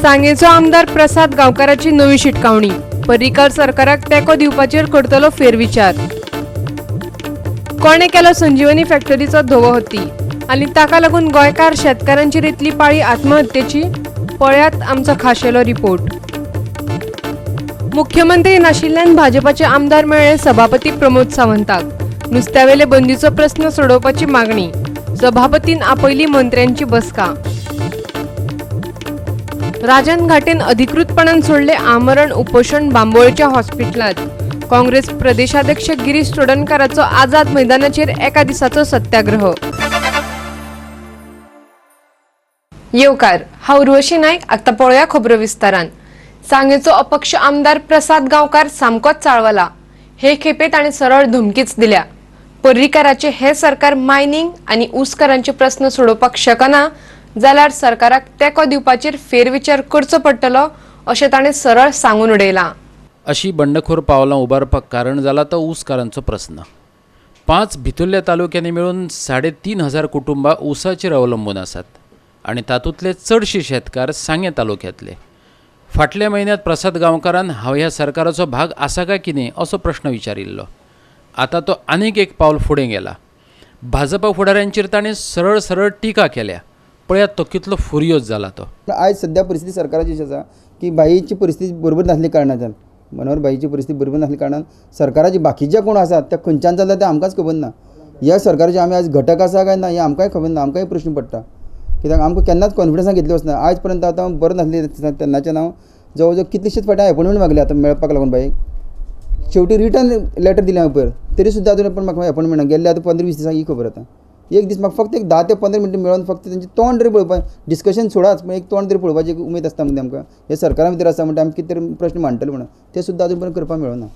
सांगेचो आमदार प्रसाद गांवकाराची नवी शिटकावणी। पर्रीकार सरकाराक तेको दिवपाचेर करतलो फेरविचार। कोणे केलो संजीवनी फॅक्टरीचो धवो हत्ती आनी ताका लागून गोंयकार शेतकारांची रितली पाळी आत्महत्येची? पळयात आमचो खाशेलो रिपोर्ट। मुख्यमंत्री नाशिल्ल्यान भाजपाचे आमदार मेळ्ळे सभापती प्रमोद सावंताक। नुस्त्यावेले बंदीचो प्रस्न सोडोवपाची मागणी। सभापतीन आपयली मंत्र्यांची बसका। राजन घाटेन अधिकृतपणान सोडले आमरण उपोषण बांबोळच्या हॉस्पिटलात। काँग्रेस प्रदेशाध्यक्ष गिरीश चोडणकराचो आझाद मैदानाचेर एका दिसाचो सत्याग्रह। येवकार, हांव उर्वशी नायक। आता पळोवया खबरो विस्तारान। सांगेचो अपक्ष आमदार प्रसाद गांवकार सामकोच चाळवला। हे खेपे ताणें सरळ धमकीच दिल्या। पर्रीकाराचे हे सरकार मायनिंग आनी ऊसकारांचे प्रस्न सोडोवपाक शकना जाल्यार सरकाराक तेको दिवपाचेर फेरविचार करचो पडटलो अशें ताणें सरळ सांगून उडयलां। अशी बंडखोर पावलां उबारपाक कारण जाला तो ऊसकारांचो प्रस्न। 5 भितरल्या तालुक्यांनी मेळून 3,500 कुटुंबां ऊसाचेर अवलंबून आसात आनी तातूंतले चडशे शेतकार सांगे तालुक्यांतले। फाटल्या म्हयन्यांत प्रसाद गांवकारान हांव ह्या सरकाराचो भाग आसा काय कितें असो प्रश्न विचारिल्लो। आतां तो आनीक एक पावल फुडें गेला। भाजपा फुडाऱ्यांचेर ताणें सरळ सरळ टिका केल्या। पळयात तो कितलो फुरियोज जाला तो। आज सध्या परिस्थिती सरकाराची अशी आसा की बाईची परिस्थिती बरोबर नासली कारणाच्यान मनोहर बाईची परिस्थिती बरोबर नासली कारणान सरकाराची बाकीचे कोण आसात त्या खंयच्यान चलता ते आमकांच खबर ना। ह्या सरकाराचे आमी आज घटक आसा काय ना हे आमकांय खबर ना। आमकांय प्रश्न पडटा कित्याक आमकां केन्नाच कॉन्फिडन्सान घेतली वचना। आज पर्यंत आतां बरो नासली तेन्नाचें हांव जवळ जवळ कितलेशेच फावटी एपॉयंटमेंट मागले आतां मेळपाक लागून बाईक। शेवटी रिटर्न लेटर दिलें हांवें पयर तरी सुद्दां आजून पण म्हाका एपॉयंटमेंट गेल्ले आतां 15-20 दिसांक ही खबर आतां। एक दीस म्हाका फक्त एक 10 ते 15 मिनटां मेळोन फक्त तेंचें तोंड तरी पळोवपाक डिस्कशन सोडाच पण एक तोंड तरी पळोवपाची एक उमेद आसता म्हणजे आमकां हे सरकारा भितर आसा म्हणटा आमी कितें तरी प्रश्न मांडटले म्हणून ते सुद्दां आजून पर्यंत करपाक मेळना।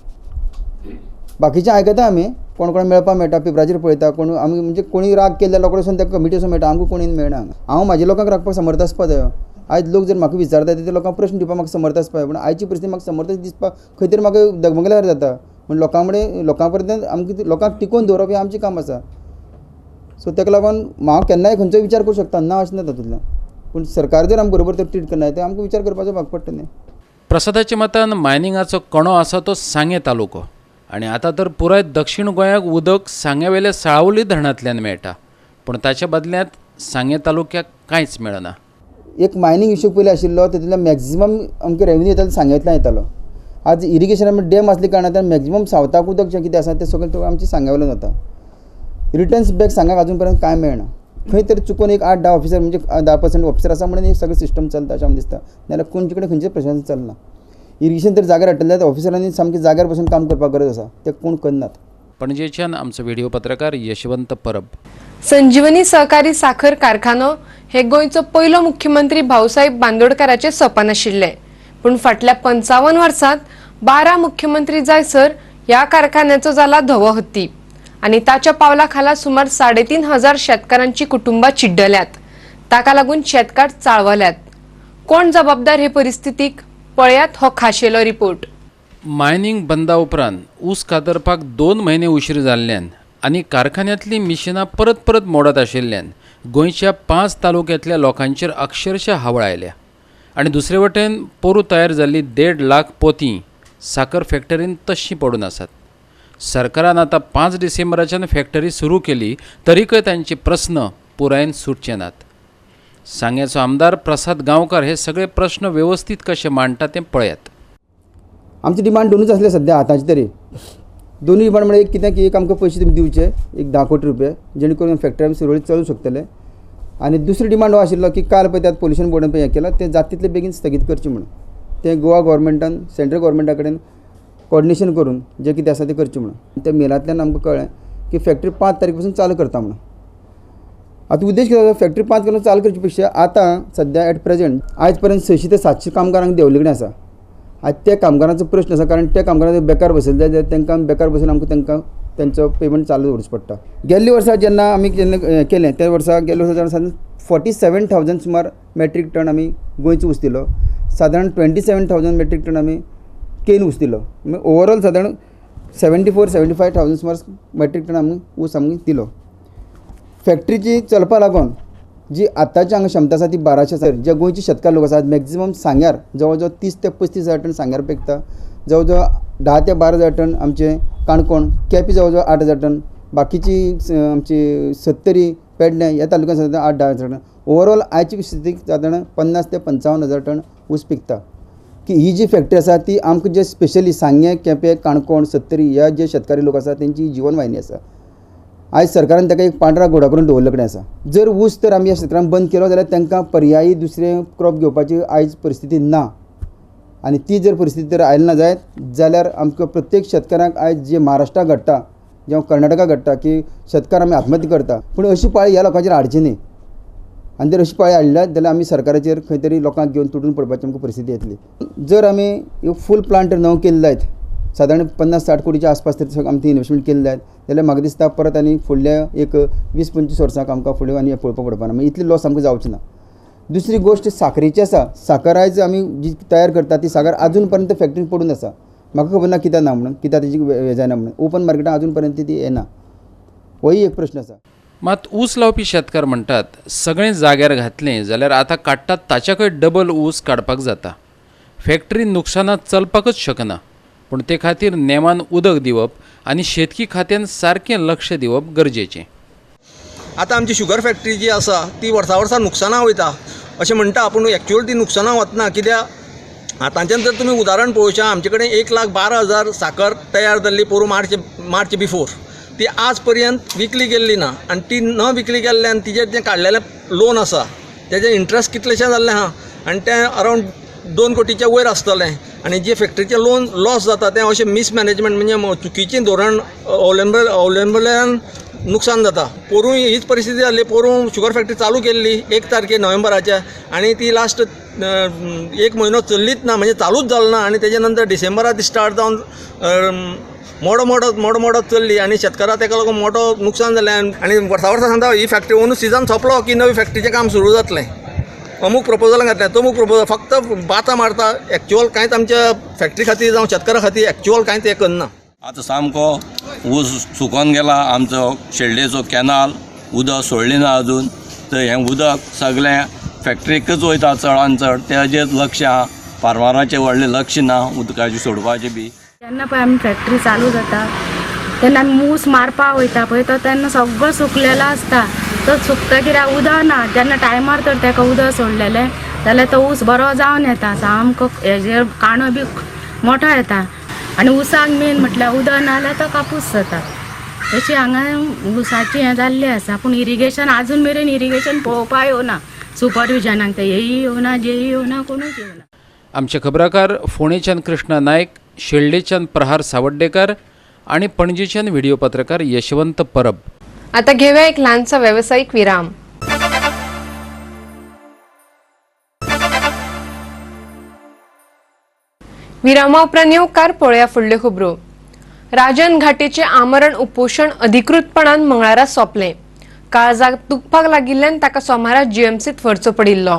बाकीचें आयकता आमी कोण कोण मेळपाक मेळटा पेपराचेर पळयता कोण आमी म्हणजे कोणी राग केल्ल्या लोकां वचून त्या कमिटी वचून मेळटा आमकां कोणी मेळना। हांव म्हाज्या लोकांक राखपाक समर्थ आसपा जाय। आयज लोक जर म्हाका विचारता ते लोकांक प्रश्न दिवपाक म्हाका समर्थ आसपा जाय। पूण आयची परिस्थिती म्हाका समर्थ दिसपाक खंय तरी म्हाका दगमगल्यार जाता। पूण लोकां पर्यंत आमकां लोकांक टिकोवन दवरप हें आमचें काम आसा। सो ताका लागून हांव केन्नाय खंयचोय विचार करूं शकता ना अशें ना तातूंतल्यान। पूण सरकार जर आमकां बरोबर तर ट्रीट करना ते आमकां विचार करपाचो भाग पडटा न्ही। प्रसादाच्या मतान मायनिंगाचो कणो आसा तो सांगे तालुको आनी आतां तर पुराय दक्षिण गोंयाक उदक सांग्यावेल्या साळावली धरणांतल्यान मेळटा पूण ताच्या बदल्यांत सांगे तालुक्याक कांयच मेळना। एक मायनींग इश्यू पयलीं आशिल्लो तातूंतल्यान मॅक्झिमम आमकां रेवन्यू येतालो सांग्यातल्यान येतालो। आज इरिगेशन डॅम आसले कारणान मॅक्झिमम सावथाक उदक जें कितें आसा तें सगळें आमचें सांग्यावेल्यान वता। रिटर्न्स बॅक सांगाक अजून पर्यंत कांय मेळना। खंय तरी चुकून एक 8-10 ऑफिसर म्हणजे 10% ऑफिसर आसा म्हणून एक सगळें सिस्टम चलता अशें आमकां दिसता। नाल्यार खंयचे कडेन खंयचें प्रशासन चलना। इरिगेशन तर जाग्यार हाडटले जाल्यार ऑफिसरांनी सामकें जाग्यार बसून काम करपाक गरज आसा ते कोण करनात। पणजेच्यान आमचो व्हिडिओ पत्रकार यशवंत परब। संजीवनी सहकारी साखर कारखानो हे गोंयचो पयलो मुख्यमंत्री भाऊसाहेब बांदोडकराचें सपन आशिल्लें। पूण फाटल्या 55 वर्सांत 12 मुख्यमंत्री जायसर ह्या कारखान्याचो जाला धवो हत्ती आनी ताच्या पावला खाला सुमार 3,500 शेतकारांची कुटुंबां चिड्डल्यात। ताका लागून शेतकार चाळवल्यात। कोण जबाबदार हे परिस्थितीक? पळयात हो खाशेलो रिपोर्ट। मायनिंग बंदा उपरांत ऊस कातरपाक 2 म्हयने उशीर जाल्ल्यान आनी कारखान्यांतलीं मिशिनां परत परत मोडत आशिल्ल्यान गोंयच्या 5 तालुक्यांतल्या लोकांचेर अक्षरशः हावळ आयल्या आनी दुसरे वटेन पोरू तयार जाल्ली 1.5 लाख पोतीं साखर फॅक्टरीन तश्शीं पडून आसात। सरकारान आतां 5 डिसेंबराच्यान फॅक्टरी सुरू केली तरीकय तांचे प्रस्न पुरायेन सुटचे नात। सांगेचो आमदार प्रसाद गांवकार हे सगळे प्रश्न व्यवस्थीत कशे मांडटा तें पळयात। आमची डिमांड दोनूच आसले सध्या आतांची तरी। दोनूय डिमांड म्हणजे कित्याक एक आमकां पयशे तुमी दिवचे एक 10 कोटी रुपया जेणे करून फॅक्टरी आमी सुरळीत चलूंक शकतले आनी दुसरी डिमांड हो आशिल्लो की काल पळय त्यात पोल्युशन बोर्डान पळय हें केलां तें जाता तितले बेगीन स्थगीत करचें म्हणून तें गोवा गव्हर्मेंटान सेंट्रल गव्हर्मेंटा कडेन कॉर्डिनेशन करून जें कितें आसा तें करचें म्हणून त्या मेलांतल्यान आमकां कळ्ळें की फॅक्टरी 5 तारीख पासून चालू करता म्हणून। आतां उद्देश कितें आसा फॅक्टरी 5 करून चालू करचे पेक्षा आतां सध्या एट प्रेझेंट आयज पर्यंत 600 ते 700 कामगारांक देंवले कडेन आसा। आज त्या कामगारांचो प्रश्न आसा कारण त्या कामगारांक बेकार बसयले जाल्यार तांकां बेकार बसून आमकां तांकां तेंचो पेमेंट चालू दवरचो पडटा। गेल्ल्या वर्सा जेन्ना आमी केलें त्या वर्सा गेल्ल्या वर्सा 47,000 सुमार मॅट्रीक टन आमी गोंयचो ऊस दिलो। सादारण 27,000 मॅट्रीक टन आमी केन ऊस दिलो। ओवरऑल सादारण 74-75,000 सुमार मॅट्रीक टन आमी ऊस आमी दिलो। फॅक्टरीची चलपा लागून जी आतांची हांगा क्षमता आसा ती 1200 आसा. जे गोंयचे शेतकार लोक आसात मॅक्झिमम सांग्यार जवळ जवळ 30 ते 35,000 टन सांग्यार पेकता. जवळ जवळ 10 ते 12,000 टन आमचे काणकोण, केपी जवळ जवळ 8,000 टन, बाकीची आमची 70 पेडणे ह्या तालुक्यांत 8-10,000 टन. ओवरऑल आयची स्थितीक सादारण 50 ते 55,000 टन ऊस पिकता. की ही जी फॅक्टरी आसा ती आमकां जे स्पेशली सांगे, केपें, काणकोण, 70 ह्या जे शेतकारी लोक आसा तेंची जीवन वाहिनी आसा. आयज सरकारान ताका एक पांढरा घोडा करून दवरले कडेन आसा. जर ऊस तर आमी ह्या शेतकारांक बंद केलो जाल्यार तांकां पर्यायी दुसरे क्रॉप घेवपाची आयज परिस्थिती ना. आनी ती जर परिस्थिती जर आयली ना जायत जाल्यार आमकां प्रत्येक शेतकारांक आयज जे महाराष्ट्रा घडटा जावं कर्नाटका घडटा की शेतकार आमी आत्महत्या करता, पूण अशी पाळी ह्या लोकांचेर हाडची न्ही. आनी जर अशी पाळी हाडल्यात जाल्यार आमी सरकाराचेर खंय तरी लोकांक घेवन तुटून पडपाची आमकां परिस्थिती येतली. जर आमी फूल प्लांट नवो केले जायत सादारण 50-60 कोटीच्या आसपास तर आमी ती इन्वेस्टमेंट केली जायत जाल्यार म्हाका दिसता परत आनी फुडल्या एक 20-25 वर्सांक आमकां फुडें आनी पळोवपाक पडपाना. मागीर इतली लॉस आमकां जावची ना. दुसरी गोश्ट साखरेची आसा. साखर आयज आमी जी तयार करता ती साखर अजून पर्यंत फॅक्टरीन पडून आसा. म्हाका खबर ना कित्याक ना म्हणून, कित्याक तेजी हे जायना म्हणून. ओपन मार्केटान अजून पर्यंत ती येना. होय एक प्रश्न आसा. मात ऊस लावपी शेतकार म्हणटात सगळें जाग्यार घातलें जाल्यार आतां काडटात ताच्याकय डबल ऊस काडपाक जाता. फॅक्टरी नुकसानात चलपाकच शकना. पूण ते खातीर नेमान उदक दिवप आनी शेतकी खात्यान सारकें लक्ष दिवप गरजेचें. आतां आमची शुगर फॅक्टरी जी आसा ती वर्सा वर्सा नुकसानां वयता अशें म्हणटा, पूण एक्चुअल ती नुकसानां वतना. कित्याक आतांच्यान जर तुमी उदाहरण पळोवचें आमचे कडेन 1,12,000 साकर तयार जाल्ली पोरू मार्च बिफोर ती आज पर्यंत विकली गेल्ली ना. आनी ती न विकली गेल्ल्यान तिजेर जें काडलेलें लोन आसा तेजें इंट्रस्ट कितलेशें जाल्लें आहा आनी तें अरावंड 2 कोटीच्या वयर आसतलें. आनी जे फॅक्टरीचें लोन लॉस जाता तें अशें मिसमॅनेजमेंट म्हणजे चुकीचें धोरण अवलंबल्यान नुकसान जाता. पोरूं हीच परिस्थिती जाल्ली. पोरूं शुगर फॅक्टरी चालू केल्ली 1 तारखे नोव्हेंबराच्या आनी ती लास्ट 1 म्हयनो चल्लीच ना, म्हणजे चालूच जाल ना. आनी तेजे नंतर डिसेंबराक ती स्टार्ट जावन मोडत चल्ली आनी शेतकाराक तेका लागून मोठो नुकसान जालें. आनी वर्सा वर्सा सांगता ही फॅक्टरी अंदू सिजन सोंपलो की नवी फॅक्टरीचें काम सुरू जातलें. अमूक प्रपोजल घातलें, तमूक प्रपोजल, फक्त बातां मारता. एक्चुअल कांयच आमच्या फॅक्टरी खातीर जावं शेतकारा खातीर एक्चुअल कांयच हें करना. आतां सामको ऊस सुकोन गेला. आमचो शेल्डेचो कॅनाल उदक सोडलें ना अजून. तर हें उदक सगळें फॅक्टरीकच वयता चडान चड. तेजेर लक्ष आहा. फार्मराचें व्हडलें लक्ष ना उदकाचें सोडपाचें बी. जेन्ना पळय आमी फॅक्टरी चालू जाता तेन्ना आमी ऊस मारपाक वयता पळय तो तेन्ना सगळो सुकलेलो आसता. तो सुकता कित्याक उदक ना. जेन्ना टायमार तर ताका उदक सोडलेलें जाल्यार तो ऊस बरो जावन येता. सामको हेजेर कांडो बी मोठो येता. आनी ऊसाक मेन म्हटल्यार उदक ना जाल्यार तो कापूस जाता. तशी हांगा ऊसाची हें जाल्ली आसा. पूण इरिगेशन आजून मेरेन इरिगेशन पळोवपाक येवना. सुपरविजनाक ते हेय येवना, जेय येवना, कोणूच येवना. आमचे खबराकार फोणेच्यान कृष्णा नायक, शेल्डेच्यान प्रहार सावड्डेकर आणि पणजेच्यान व्हिडिओ पत्रकार यशवंत परब. आता घेऊया एक लहानसा व्यावसायिक विराम. विरामा उपरांत येवकार पळोवया फुडल्यो खबरो. राजन घाटेचे आमरण उपोशण अधिकृतपणान मंगळारा सोंपलें. काळजाक दुखपाक लागिल्ल्यान ताका सोमारा जीएमसीत व्हरचो पडिल्लो.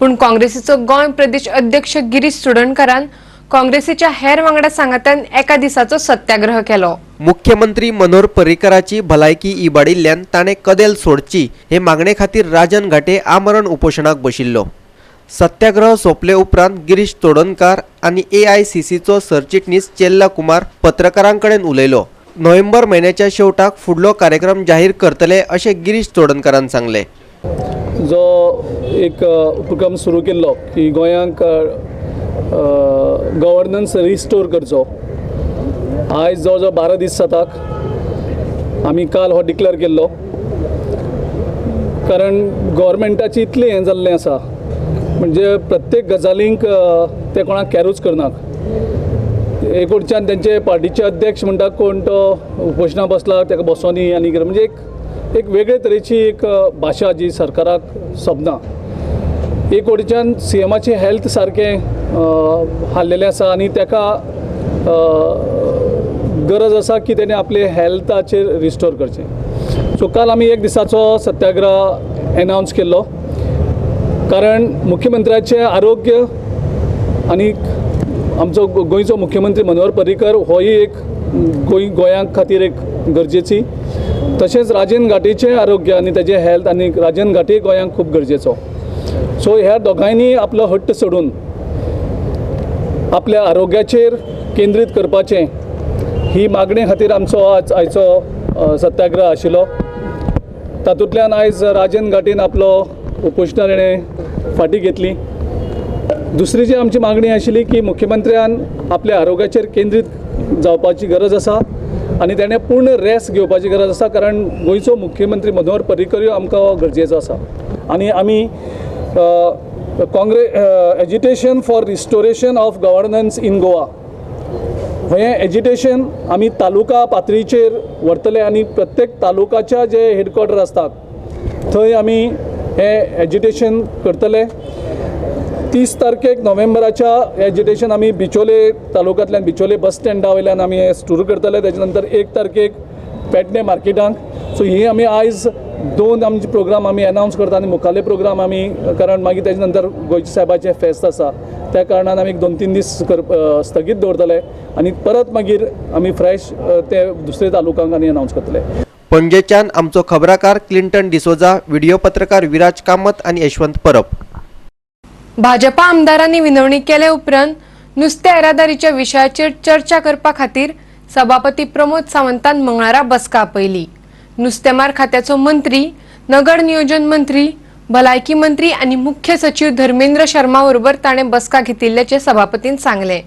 पूण काँग्रेसीचो गोंय प्रदेश अध्यक्ष गिरीश चोडणकरान काँग्रेसीच्या हेर वांगडा सांगात्यान एका दिसाचो सत्याग्रह केलो. मुख्यमंत्री मनोहर पर्रीकराची भलायकी इबाडिल्ल्यान ताणें कदेल सोडची हे मागणे खातीर राजन घाटे आमरण उपोशणाक बशिल्लो. सत्याग्रह सोंपले उपरांत गिरीश चोडणकार आनी AICCचो सरचिटणीस चेल्ला कुमार पत्रकारां कडेन उलयलो. नोव्हेंबर म्हयन्याच्या शेवटाक फुडलो कार्यक्रम जाहीर करतले अशें गिरीश चोडणकारान सांगलें. जो एक उपक्रम सुरू केल्लो की गोंयांक गव्हर्नन्स रिस्टोर करचो. आयज जवळ जवळ 12 दीस जातात. आमी काल हो डिक्लेअर केल्लो. कारण गव्हर्मेंटाची इतलें हें जाल्लें आसा म्हणजे प्रत्येक गजालींक ते कोणाक कॅरूच करनात. एक वटच्यान तेंचे पार्टीचे अध्यक्ष म्हणटा कोण तो उपोशणा बसला ताका बसोनी आनी कितें म्हणजे एक वेगळे तरेची एक भाशा जी सरकाराक सोबना. एक वटच्यान CMाचें हेल्थ सारकें हाल्लेलें आसा आनी ताका गरज आसा की तेणें आपले हेल्थाचेर रिस्टोर करचें. सो काल आमी 1 दिसाचो सत्याग्रह एनावन्स केल्लो. कारण मुख्यमंत्र्याचें आरोग्य आनी आमचो गोंयचो मुख्यमंत्री मनोहर पर्रीकर होय एक गोंया खातीर एक गरजेची तशेंच राजन घाटीचें आरोग्य आनी तेजें हेल्थ आनी राजन घाटी गोंयांक खूब गरजेचो. सो ह्या दोगांयनी आपलो हट्ट सोडून आपल्या आरोग्याचेर केंद्रीत करपाचें ही मागणे खातीर आमचो आयचो सत्याग्रह आशिल्लो. तातूंतल्यान आयज राजन घाटीन आपलो उपोशनां ताणें फाटीं घेतली. दुसरी जी आमची मागणी आशिल्ली की मुख्यमंत्र्यान आपल्या आरोग्याचेर केंद्रीत जावपाची गरज आसा आनी ताणें पूर्ण रेस्ट घेवपाची गरज आसा, कारण गोंयचो मुख्यमंत्री मनोहर पर्रीकर आमकां गरजेचो आसा. आनी आमी agitation for restoration of governance in Goa हें एजिटेशन आमी तालुका पातळीचेर व्हरतले आनी प्रत्येक तालुकाच्या जे हेडक्वॉर्टर आसतात थंय आमी हें एजिटेशन करतले. 30 तारखेक नोव्हेंबराच्या एजिटेशन आमी बिचोले तालुक्यांतल्यान बिचोले बस स्टँडा वयल्यान आमी हें सुरू करतले. तेजे नंतर 1 तारखेक पेडणे मार्केटांक. सो ही आमी आयज 2 आमचे प्रोग्राम आमी अनावन्स करता आनी मुखाल्ले प्रोग्राम आमी, कारण मागीर तेजे नंतर गोंयचे साहेबाचें फेस्त आसा त्या कारणान आमी 2-3 दीस स्थगीत दवरतले आनी परत मागीर आमी फ्रेश ते दुसरे तालुक्यांक आनी अनावन्स करतले. पणजेच्यान आमचो खबराकार क्लिंटन डिसोजा, व्हिडिओ पत्रकार विराज कामत आणि यशवंत परब. भाजपा आमदारांनी विनवणी केले उपरांत नुस्तें येरादारीच्या विशयाचेर चर्चा करपा खातीर सभापती प्रमोद सावंतान मंगळारा बसका आपयली. नुस्तेमार खात्याचो मंत्री, नगर नियोजन मंत्री, भलायकी मंत्री आनी मुख्य सचिव धर्मेंद्र शर्मा बरोबर ताणें बसका घेतिल्ल्याचें सभापतीन सांगलें.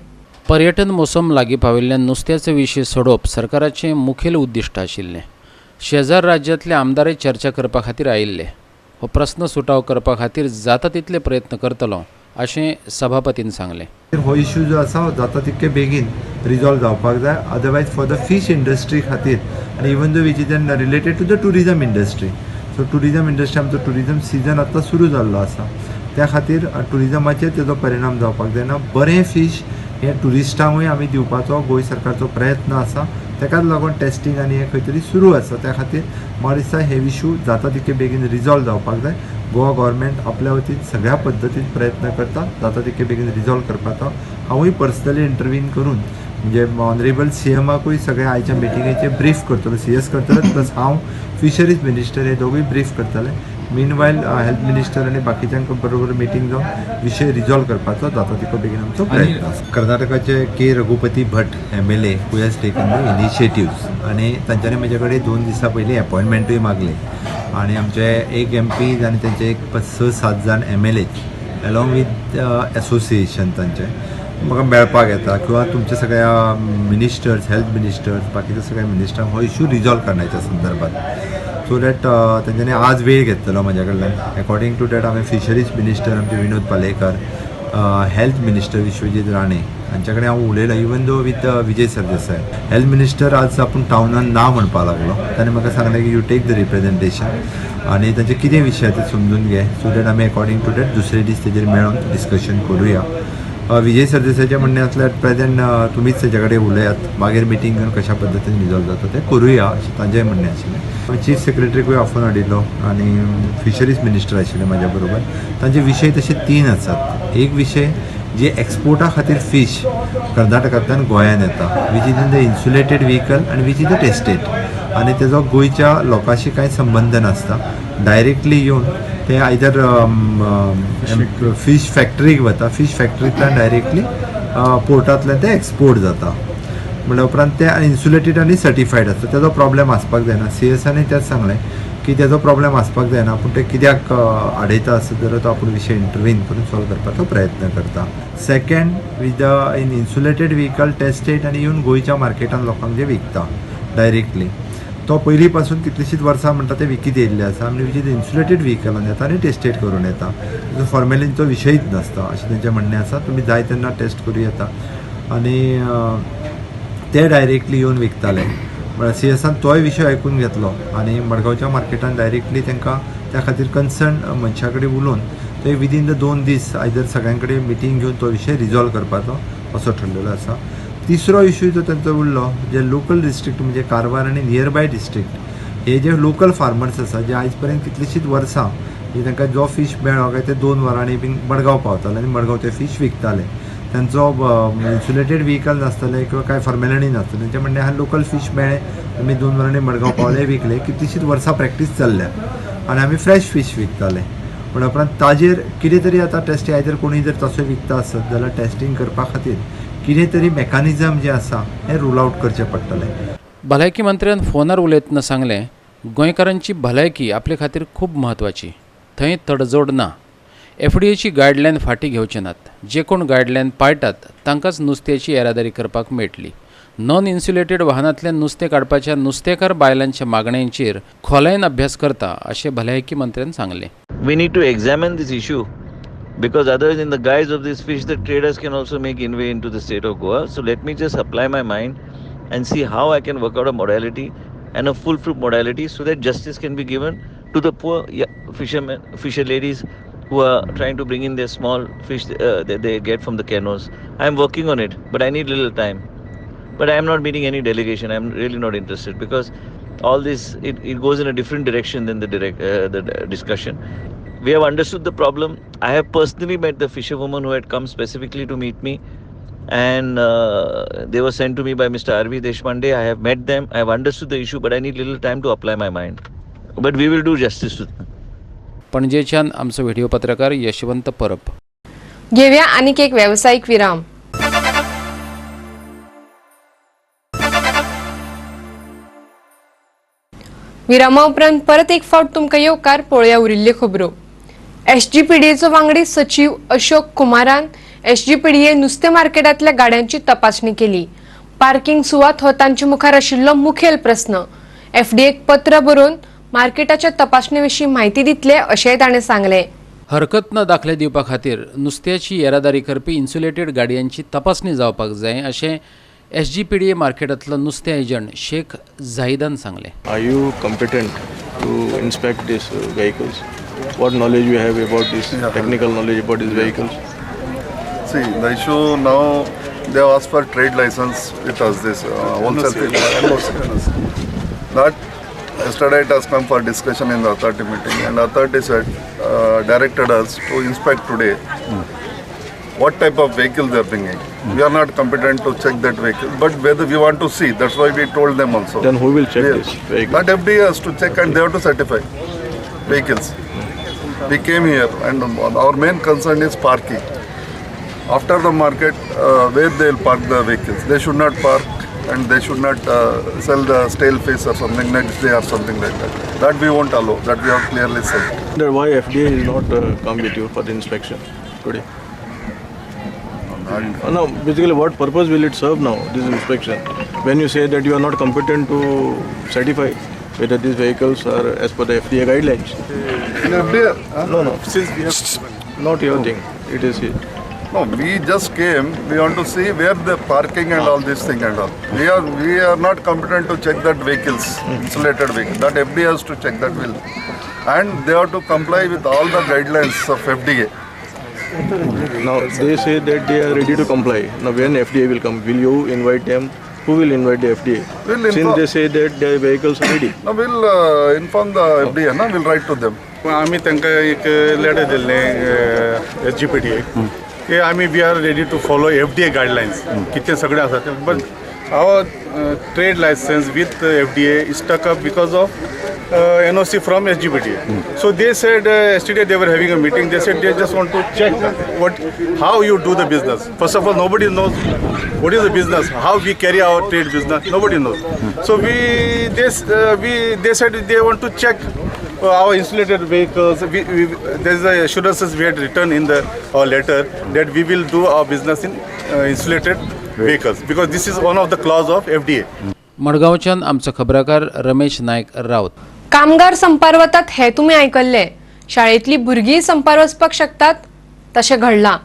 पर्यटन मोसम लागीं पाविल्ल्यान नुस्त्याचो विशय सोडोवप सरकाराचें मुखेल उद्दिश्ट आशिल्लें. शेजार राज्यांतले आमदारय चर्चा करपा खातीर आयिल्ले. हो प्रस्न सुटाव करपा खातीर जाता तितले प्रयत्न करतलो अशें सभापतीन सांगलें. हो इश्यू जो आसा जाता तितके बेगीन रिजॉल्व जावपाक जाय. Otherwise for the fish industry खातीर आनी even though which is related to the tourism industry. So tourism industry आमचो टुरिजम सिजन आतां सुरू जाल्लो आसा. त्या खातीर टुरिजमाचेर तेजो परिणाम जावपाक जायना. बरें फीश हे टुरिस्टांकूय आमी दिवपाचो गोंय सरकारचो प्रयत्न आसा. तेकाच लागून टेस्टिंग आनी हें खंय तरी सुरू आसा. त्या खातीर म्हाका दिसता हे इश्यू जाता तितके बेगीन रिजॉल्व जावपाक जाय. गोवा गव्हर्मेंट आपल्या वतीन सगळ्या पद्दतीन प्रयत्न करता जाता तितके बेगीन रिजॉल्व करपाचो. हांवूय पर्सनली इंटरवीन करून म्हणजे ऑनरेबल सीएमाकूय सगळ्या आयच्या मिटिंगेचे ब्रीफ करतलो. CS करतले प्लस हांव फिशरीज मिनिस्टर हे दोगूय ब्रीफ करतले. मीनवायल हेल्थ मिनिस्टर आनी बाकीच्यांक बरोबर मिटींग जावन विशय रिजॉल्व करपाचो जाता तितको बेगीन आमचो प्रयत्न आसा. कर्नाटकाचे के रघुपती भट MLA who has taken the initiatives आनी तांच्यांनी म्हजे कडेन 2 दिसां पयलीं अपॉयंटमेंटूय मागले आनी आमचे एक MPs आनी तेंचे एक 6-7 जाण MLAs अलॉंग वीथ एसोसिएशन तांचे म्हाका मेळपाक येता किंवा तुमच्या सगळ्या मिनिस्टर्स, हेल्थ मिनिस्टर्स, बाकीच्या सगळ्या मिनिस्टरांक हो इश्यू रिजॉल्व करण्याच्या संदर्भात. सो दॅट तेंच्यांनी आज वेळ घेतलो म्हाज्या कडल्यान. अकॉर्डिंग टू दॅट हांवें फिशरीज मिनिस्टर आमचे विनोद पालेकर, हेल्थ मिनिस्टर विश्वजीत राणे हांचे कडेन हांव उलयलो even though with Vijay Sardesai. Health minister आज आपूण टावनान ना म्हणपा लागलो. ताणें म्हाका सांगलें की यू टेक द रिप्रेझेंटेशन आनी तांचे कितें विशय ते समजून घे. सो दॅट आमी अकॉर्डिंग टू दॅट दुसरे दीस तेजेर मेळून डिस्कशन करूया. विजय सरदेसायचें म्हणणें आसलें प्रेजेंट तुमीच तेजे कडेन उलयात, मागीर मिटींग घेवन कशा पद्दतीन रिजॉल्व जाता तें करुया अशें तांचेंय म्हणणें आशिल्लें. चीफ सेक्रेटरीकूय आफोवन हाडिल्लो आनी फिशरीज मिनिस्टर आशिल्ले म्हाज्या बरोबर. तांचे विशय तशे 3 आसात. एक विशय जे एक्सपोर्टा खातीर फीश कर्नाटकांतल्यान गोंयांत येता which is in the insulated vehicle आनी वीच इज द टेस्टेड आनी तेजो गोंयच्या लोकांशी कांय संबंध नासता. डायरेक्टली येवन ते आयदर फीश फॅक्टरीक वता, फीश फॅक्टरींतल्यान डायरेक्टली पोर्टांतल्यान ते एक्सपोर्ट जाता. म्हणल्या उपरांत ते इन्सुलेटेड आनी सर्टिफायड आसता. तेजो प्रॉब्लेम आसपाक जायना. CSआनी तेच सांगलें की तेजो प्रॉब्लेम आसपाक जायना, पूण ते कित्याक आडयता आसत जाल्यार तो आपूण विशय इंटरवीन करून सॉल्व करपाचो प्रयत्न करता. Second with in insulated vehicle tested आनी इवन गोंयच्या मार्केटान लोकांक जे विकता डायरेक्टली तो पयलीं पासून कितलींशींच वर्सां म्हणटा ते विकत येयल्ले आसा आनी विच इज इन्सुलेटेड व्हेकलान येता आनी टेस्टेड करून येता. तेजो फॉर्मेलिनचो विशयच नासता अशें तेंचें म्हणणें आसा. तुमी जाय तेन्ना टेस्ट करूं येता आनी ते डायरेक्टली येवन विकताले. म्हळ्यार CSआन तोय विशय आयकून घेतलो आनी मडगांवच्या मार्केटान डायरेक्टली तांकां त्या खातीर कन्सर्न मनशा कडेन उलोवन ते विदीन द 2 दीस आयदर सगळ्यां कडेन मिटींग घेवन तो विशय रिजॉल्व करपाचो असो ठरलेलो आसा. तिसरो इश्यू जो तांचो उरलो जे लोकल डिस्ट्रिक्ट म्हणजे कारवार आनी नियरबाय डिस्ट्रिक्ट हे जे लोकल फार्मर्स आसा जे आयज पर्यंत कितलींशींच वर्सां की तांकां जो फीश मेळ्ळो काय ते 2 वरांनी बीन मडगांव पावताले आनी मडगांव ते फीश विकताले. तांचो इन्सुलेटेड व्हेकल नासतले किंवा काय फॉर्मेलिटी नासतलें. तेंचें म्हणणें हा लोकल फीश मेळ्ळें आमी 2 वरांनी मडगांव पावले विकले की तशीच वर्सां प्रॅक्टीस चल्ल्या आनी आमी फ्रेश फीश विकताले. पण उपरांत ताजेर कितें तरी आतां टेस्टी आयदर कोणी जर तसो विकता आसत जाल्यार टेस्टिंग करपा खातीर कितें तरी मेकॅनिझम जें आसा हें रूल आउट करचें पडटलें. भलायकी मंत्र्यान फोनार उलयतना सांगलें, गोंयकारांची भलायकी आपले खातीर खूब म्हत्वाची. थंय तडजोड ना. एफडीएची गायडलायन फाटीं घेवचे नात. जे कोण गायडलायन पाळटात तांकांच नुस्त्याची येरादारी करपाक मेळटली. नॉन इन्सुलेटेड वाहनांतल्यान नुस्तें काडपाच्या नुस्तेकार बायलांच्या मागण्यांचेर खोलायेन अभ्यास करता अशें भलायकी मंत्र्यान सांगलें. We need to examine this issue because otherwise in the guise of this fish the traders can also make inway into the state of Goa. So let me just apply my mind and see how I can work out a modality and a foolproof modality so that justice can be given to the poor fisher ladies who are trying to bring in their small fish that they get from the canoes. I am working on it, but I need little time. But I am not meeting any delegation. I am really not interested because all this it goes in a different direction than the discussion. We have understood the problem. I have personally met the fisherwoman who had come specifically to meet me, and they were sent to me by Mr. R.V. Deshpande. I have met them. I have understood the issue, but I need little time to apply my mind. But we will do justice to them. पणजेच्यान आमचो video पत्रकार यशवंत परब. घेऊया आणीक एक व्यावसायिक विराम. विरामा उपरांत परत एक फावट तुमकां येवकार पळोवया उरिल्ल्यो खबरो. एसजीपीडीएचो वांगडी सचिव अशोक कुमारान एसजीपीडीए नुस्तें मार्केटांतल्या गाड्यांची तपासणी केली. पार्किंग सुवात हो तांचे मुखार आशिल्लो मुखेल प्रस्न. एफडीएक पत्र बरोवन मार्केटाच्या तपासणे विशीं म्हायती दितले अशेंय ताणें सांगलें. हरकत न दाखले दिवपा खातीर नुस्त्याची येरादारी करपी इन्सुलेटेड गाडयांची तपासणी जावपाक जाय अशें एसजीपीडीए मार्केटांतलो नुस्तें एजंट शेख झाहिदान सांगलें. Are you competent to inspect these vehicles? What knowledge you have about this, technical knowledge about these vehicles? See, the issue now, they have asked for trade license with us, this wholesale thing. That yesterday it has come for discussion in the authority meeting, and authority said, directed us to inspect today what type of vehicle they are bringing. We are not competent to check that vehicle, but whether we want to see, that's why we told them also. Then who will check this vehicle? Not FDA has to check and they have to certify vehicles. We came here and our main concern is parking. After the market, where they will park the vehicles. They should not park and they should not sell the stale fish or something next day or something like that. That we won't allow, that we have clearly said. Then why FDA is not come with you for the inspection today? No, basically what purpose will it serve now, this inspection? When you say that you are not competent to certify whether these vehicles are as per the FDA guidelines. In FDA? No. Since we have not your thing, it is here. No, we just came, we want to see where the parking and all this thing and all. We are not competent to check that vehicles, insulated vehicle. That FDA has to check that will. And they have to comply with all the guidelines of FDA. Now they say that they are ready to comply. Now when FDA will come, will you invite them? Who will invite the FDA? Since they say that their vehicles are ready. No, we'll inform the FDA, no? We'll write to them. आम्ही त्यांना एक letter दिले SGPDA की आम्ही we are ready to follow FDA guidelines किती सगळे असतात but our trade license with FDA is stuck up because of NOC from SGPDA. So they said yesterday they were having a meeting. They said they just want to check how you do the business. First of all, nobody knows what is the business, how we carry our trade business. Nobody knows. So they said they want to check our insulated vehicles. There is a assurances we had written in our letter that we will do our business in insulated vehicles because this is one of the clause of FDA. मडगांवच्यान आमचो खबराकार रमेश नायक रावत. कामगार संपार वतात हे तुम्ही ऐकल्ले. शाळेतली भुरगीं संपार वचपाक शकतात तशें घडलां.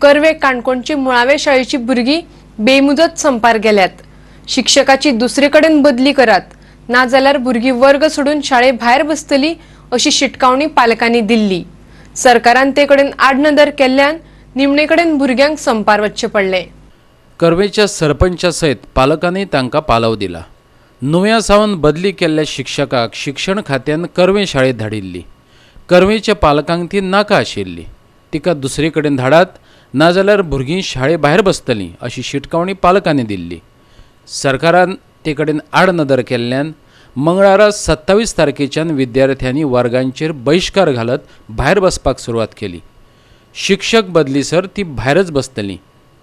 कर्वे काणकोणची मुळावे शाळेची भुरगीं बेमुदत संपार गेल्यात. शिक्षकाची दुसरे कडेन बदली करात नाजाल्यार भुरगीं वर्ग सोडून शाळे भायर बसतली अशी शिटकावणी पालकांनी दिल्ली. सरकारान ते कडेन आडनदर केल्ल्यान निमणे कडेन भुरग्यांक संपार वचचें पडलें. कर्वेच्या सरपंचा सयत पालकांनी तांकां पालव दिला. नुव्या सावन बदली केल्ल्या शिक्षकाक शिक्षण खात्यान कर्वे शाळेत धाडिल्ली. कर्वेच्या पालकांक ती नाका आशिल्ली. तिका दुसरे कडेन धाडात नाजाल्यार भुरगीं शाळे भायर बसतलीं अशी शिटकावणी पालकांनी दिल्ली. सरकारान ते कडेन आडनदर केल्ल्यान मंगळारा 27 तारखेच्यान विद्यार्थ्यांनी वर्गांचेर बहिष्कार घालत भायर बसपाक सुरवात केली. शिक्षक बदलीसर ती भायरच बसतलीं.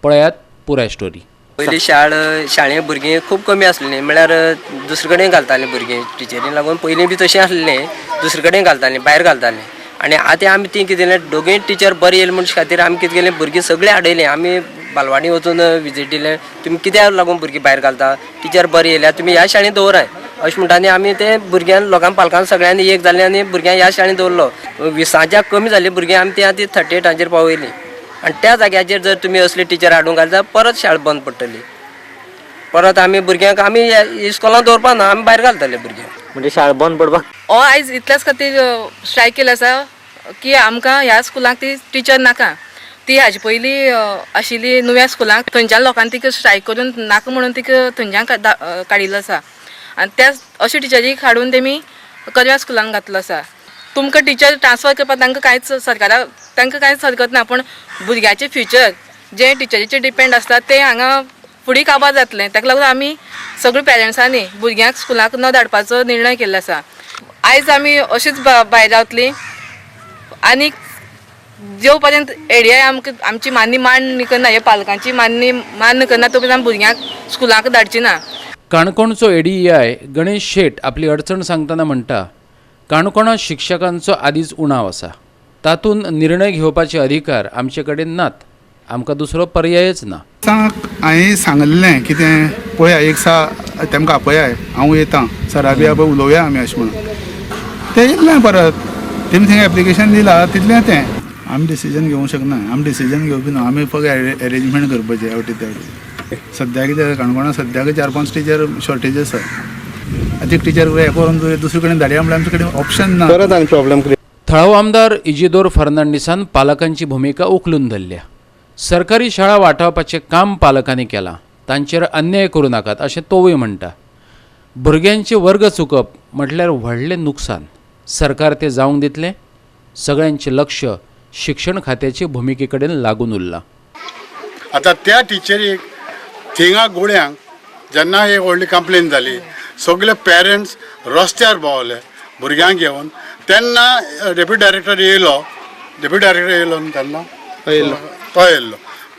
पळयात पुराय स्टोरी. पयलीं शाळेंत भुरगीं खूब कमी आसलेलीं, म्हळ्यार दुसरे कडेन घालतालीं भुरगीं. टिचरींक लागून पयलीं बी तशें आसलेलें, दुसरे कडेन घालतालीं, भायर घालतालीं. आनी आतां आमी ती कितें केलें, दोगूय टिचर बरें येयले म्हणचे खातीर आमी कितें केलें, भुरगीं सगळीं आडयलें. आमी बालवाडी वचून विजीट दिलें, तुमी कित्याक लागून भुरगीं भायर घालता, टिचर बरें येयल्या, तुमी ह्या शाळेंत दवराय अशें म्हणटानी आमी ते भुरग्यांक लोकांक पालकांक सगळ्यांनी एक जालें आनी भुरग्यांक ह्या शाळेंत दवरलो. 20च्या कमी जाल्ली भुरगीं आमी ती आतां 38 पावयलीं. आनी त्या जाग्याचेर जर तुमी असली टिचर हाडूंक घालता परत शाळा बंद पडटली. परत आमी भुरग्यांक आमी इस्कॉलांत दवरपा ना, आमी भायर घालतले भुरग्यांक. म्हणजे शाळा बंद पडपाक आयज इतल्याच खातीर स्ट्रायक केला आसा की आमकां ह्या स्कुलाक ती टिचर नाका. ती हाजे पयलीं आशिल्ली नुव्या स्कुलाक, थंयच्या लोकांनी तिका स्ट्रायक करून नाका म्हणून तिका थंयच्यान काडिल्लो आसा. आनी त्या अशे टिचरीक हाडून तेमी करव्या स्कुलान घातलो आसा. तुमकां टिचर ट्रान्सफर करपाक तांकां कांयच सरकाराक तांकां कांयच हरकत ना, पूण भुरग्याचें फ्युचर जें टिचरीचेर डिपेंड आसता तें हांगा फुडें काबार जातलें. ताका लागून आमी सगळ्या पेरंट्सांनी भुरग्यांक स्कुलाक न धाडपाचो निर्णय केल्लो आसा. आयज आमी अशीच भायर रावतलीं आनी जो पर्यंत एडीआय आमकां आमची मान्य मान्य करना, हे पालकांची मान्य करना तो पर्यंत भुरग्यांक स्कुलाक धाडची ना. काणकोणचो एडीआय गणेश शेट आपली अडचण सांगतना म्हणटा, काणकोणांत शिक्षकांचो आदींच उणाव आसा. तातूंत निर्णय घेवपाचे अधिकार आमचे कडेन नात. आमकां दुसरो पर्यायच ना. हांवें सांगलें कितें पळया एक तेमकां आपयाय, हांव येता सरा बी उलोवया आमी अशें म्हणून. तें येतलें परत तेमी थंय एप्लिकेशन दिलां तितलें तें. आमी डिसिजन घेवंक शकना, आमी डिसिजन घेवपी ना, आमी फक्त अरेंजमेंट करपाचें हेवटेन तेवटेन. सद्या कितें काणकोणांत सद्याक 4-5 टिचर शॉर्टेज आसा. आतां एक टिचर हें करून दुसरे कडेन धाडया म्हळ्यार आमचे कडेन ऑप्शन ना. परत हांगा प्रॉब्लेम क्रिएट. थळाव आमदार इजिदोर फर्नांडिसान पालकांची भुमिका उखलून धरल्या. सरकारी शाळा वाटावपाचें काम पालकांनी केलां, तांचेर अन्याय करूं नाकात अशें तोवूय म्हणटा. भुरग्यांचे वर्ग चुकप म्हटल्यार व्हडलें नुकसान. सरकार तें जावंक दितलें? सगळ्यांचें लक्ष शिक्षण खात्याचे भुमिके कडेन लागून उरलां. आतां त्या टिचरीक थिंगा गोळ्यांक जेन्ना एक व्हडली कंप्लेन जाली, सगळे पेरंट्स रस्त्यार भोंवले भुरग्यांक घेवन. तेन्ना डेप्युटी डायरेक्टर येयलो न्ही तेन्ना तो येयल्लो.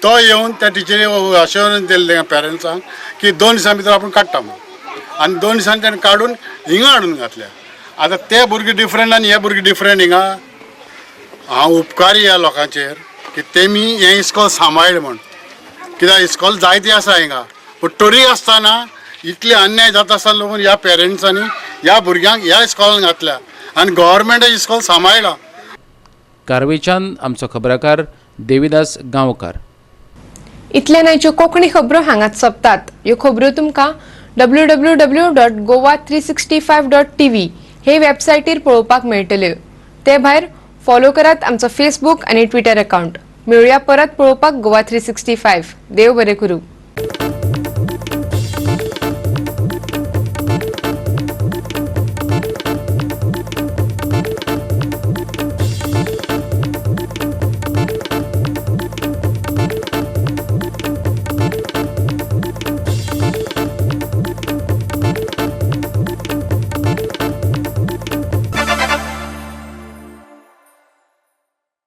तो येवन त्या टिचरीक अश्योरन्स दिलें पेरंट्सांक की 2 दिसां भितर आपूण काडटा म्हणून. आनी 2 दिसांनी तेणें काडून हिंगा हाडून घातल्या. आतां ते भुरगे डिफरंट आनी हे भुरगे डिफरंट. हिंगा हांव उपकारी ह्या लोकांचेर की तेमी हें इस्कॉल सांबाळ्ळें म्हण. कित्याक इस्कॉल जायती आसा हिंगा, पूण तरी आसतना इतले अन्याय जाता आसतना लागून ह्या पेरंट्सांनी ह्या भुरग्यांक ह्या इस्कॉलान घातल्या आनी गव्हर्मेंट इस्कॉल सांबाळ्ळा. कारवेच्यान आमचो खबराकार देविदास गांवकार. इतल्यान आयच्यो कोंकणी खबरो हांगाच सोंपतात. ह्यो खबरो तुमकां www.goa365.tv हे वेबसायटीर पळोवपाक मेळटल्यो. ते भायर फॉलो करात आमचो फेसबूक आनी ट्विटर अकाउंट. मेळुया परत पळोवपाक गोवा 365. देव बरें करूं.